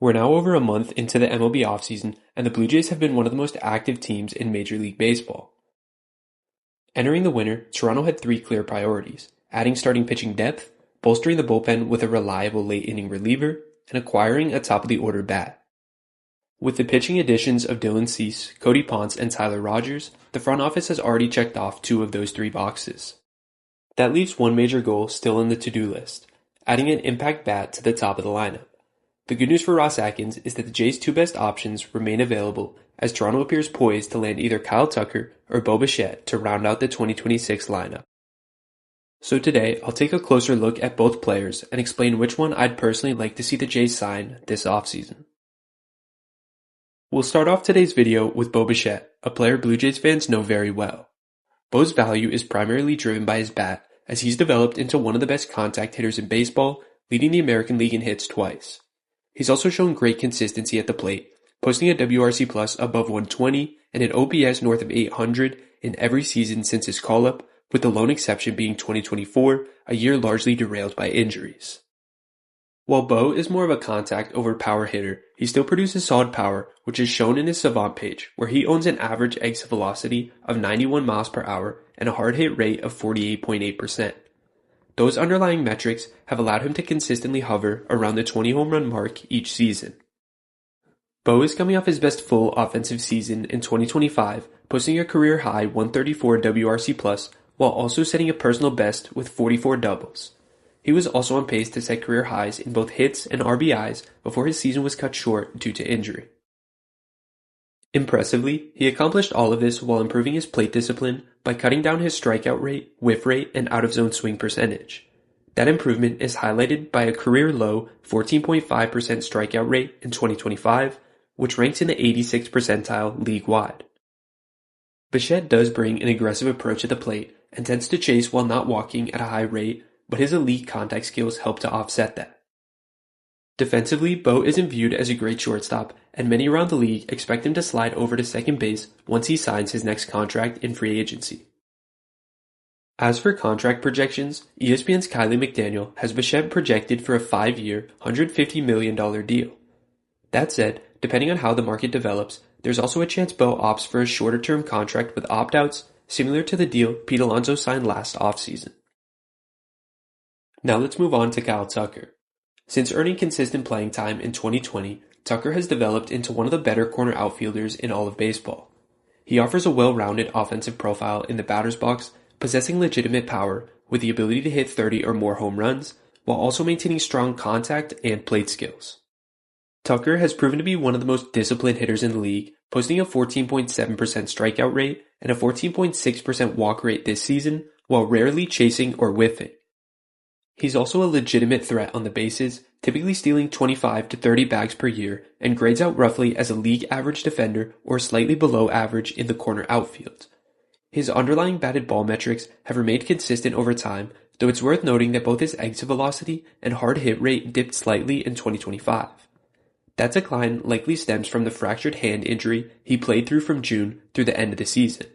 We're now over a month into the MLB offseason, and the Blue Jays have been one of the most active teams in Major League Baseball. Entering the winter, Toronto had three clear priorities: adding starting pitching depth, bolstering the bullpen with a reliable late-inning reliever, and acquiring a top-of-the-order bat. With the pitching additions of Dylan Cease, Cody Ponce, and Tyler Rogers, the front office has already checked off two of those three boxes. That leaves one major goal still on the to-do list: adding an impact bat to the top of the lineup. The good news for Ross Atkins is that the Jays' two best options remain available, as Toronto appears poised to land either Kyle Tucker or Bichette to round out the 2026 lineup. So today, I'll take a closer look at both players and explain which one I'd personally like to see the Jays sign this offseason. We'll start off today's video with Bichette, a player Blue Jays fans know very well. Bo's value is primarily driven by his bat, as he's developed into one of the best contact hitters in baseball, leading the American League in hits twice. He's also shown great consistency at the plate, posting a WRC plus above 120 and an OPS north of 800 in every season since his call-up, with the lone exception being 2024, a year largely derailed by injuries. While Bo is more of a contact over power hitter, he still produces solid power, which is shown in his Savant page, where he owns an average exit velocity of 91 miles per hour and a hard hit rate of 48.8%. Those underlying metrics have allowed him to consistently hover around the 20 home run mark each season. Bo is coming off his best full offensive season in 2025, posting a career-high 134 WRC plus, while also setting a personal best with 44 doubles. He was also on pace to set career highs in both hits and RBIs before his season was cut short due to injury. Impressively, he accomplished all of this while improving his plate discipline by cutting down his strikeout rate, whiff rate, and out-of-zone swing percentage. That improvement is highlighted by a career-low 14.5% strikeout rate in 2025, which ranks in the 86th percentile league-wide. Bichette does bring an aggressive approach at the plate and tends to chase while not walking at a high rate, but his elite contact skills help to offset that. Defensively, Bo isn't viewed as a great shortstop, and many around the league expect him to slide over to second base once he signs his next contract in free agency. As for contract projections, ESPN's Kylie McDaniel has Bichette projected for a 5-year, $150 million deal. That said, depending on how the market develops, there's also a chance Bo opts for a shorter-term contract with opt-outs, similar to the deal Pete Alonso signed last offseason. Now let's move on to Kyle Tucker. Since earning consistent playing time in 2020, Tucker has developed into one of the better corner outfielders in all of baseball. He offers a well-rounded offensive profile in the batter's box, possessing legitimate power with the ability to hit 30 or more home runs, while also maintaining strong contact and plate skills. Tucker has proven to be one of the most disciplined hitters in the league, posting a 14.7% strikeout rate and a 14.6% walk rate this season, while rarely chasing or whiffing. He's also a legitimate threat on the bases, typically stealing 25 to 30 bags per year, and grades out roughly as a league average defender or slightly below average in the corner outfield. His underlying batted ball metrics have remained consistent over time, though it's worth noting that both his exit velocity and hard hit rate dipped slightly in 2025. That decline likely stems from the fractured hand injury he played through from June through the end of the season.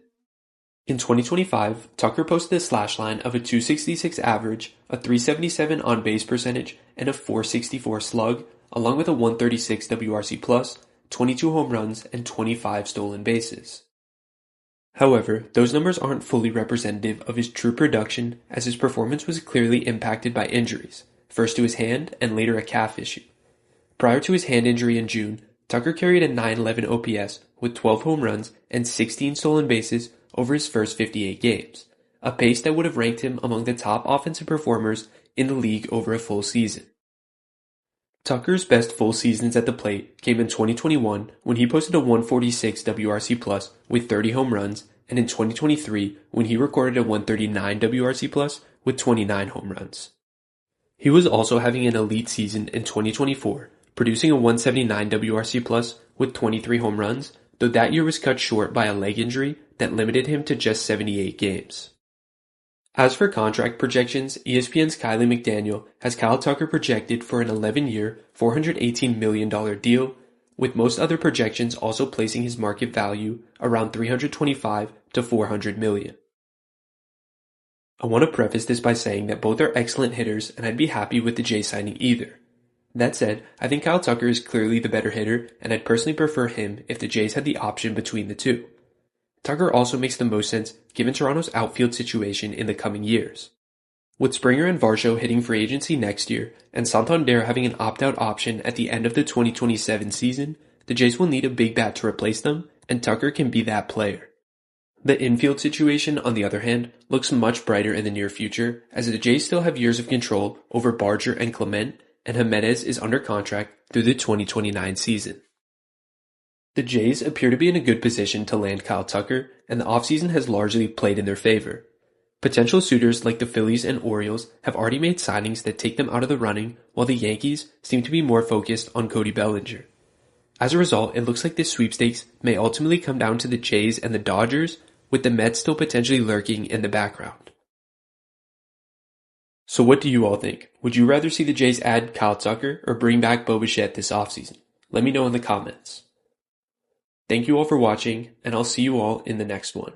In 2025, Tucker posted a slash line of a .266 average, a .377 on-base percentage, and a .464 slug, along with a .136 WRC plus, 22 home runs, and 25 stolen bases. However, those numbers aren't fully representative of his true production, as his performance was clearly impacted by injuries, first to his hand and later a calf issue. Prior to his hand injury in June, Tucker carried a .911 OPS with 12 home runs and 16 stolen bases over his first 58 games, a pace that would have ranked him among the top offensive performers in the league over a full season. Tucker's best full seasons at the plate came in 2021 when he posted a .146 WRC plus with 30 home runs, and in 2023 when he recorded a .139 WRC plus with 29 home runs. He was also having an elite season in 2024, producing a .179 WRC plus with 23 home runs, though that year was cut short by a leg injury that limited him to just 78 games. As for contract projections, ESPN's Kylie McDaniel has Kyle Tucker projected for an 11-year, $418 million deal, with most other projections also placing his market value around $325 to $400 million. I want to preface this by saying that both are excellent hitters and I'd be happy with the Jays signing either. That said, I think Kyle Tucker is clearly the better hitter, and I'd personally prefer him if the Jays had the option between the two. Tucker also makes the most sense given Toronto's outfield situation in the coming years. With Springer and Varsho hitting free agency next year, and Santander having an opt-out option at the end of the 2027 season, the Jays will need a big bat to replace them, and Tucker can be that player. The infield situation, on the other hand, looks much brighter in the near future, as the Jays still have years of control over Barger and Clement, and Jimenez is under contract through the 2029 season. The Jays appear to be in a good position to land Kyle Tucker, and the offseason has largely played in their favor. Potential suitors like the Phillies and Orioles have already made signings that take them out of the running, while the Yankees seem to be more focused on Cody Bellinger. As a result, it looks like this sweepstakes may ultimately come down to the Jays and the Dodgers, with the Mets still potentially lurking in the background. So what do you all think? Would you rather see the Jays add Kyle Tucker or bring back Bichette this offseason? Let me know in the comments. Thank you all for watching, and I'll see you all in the next one.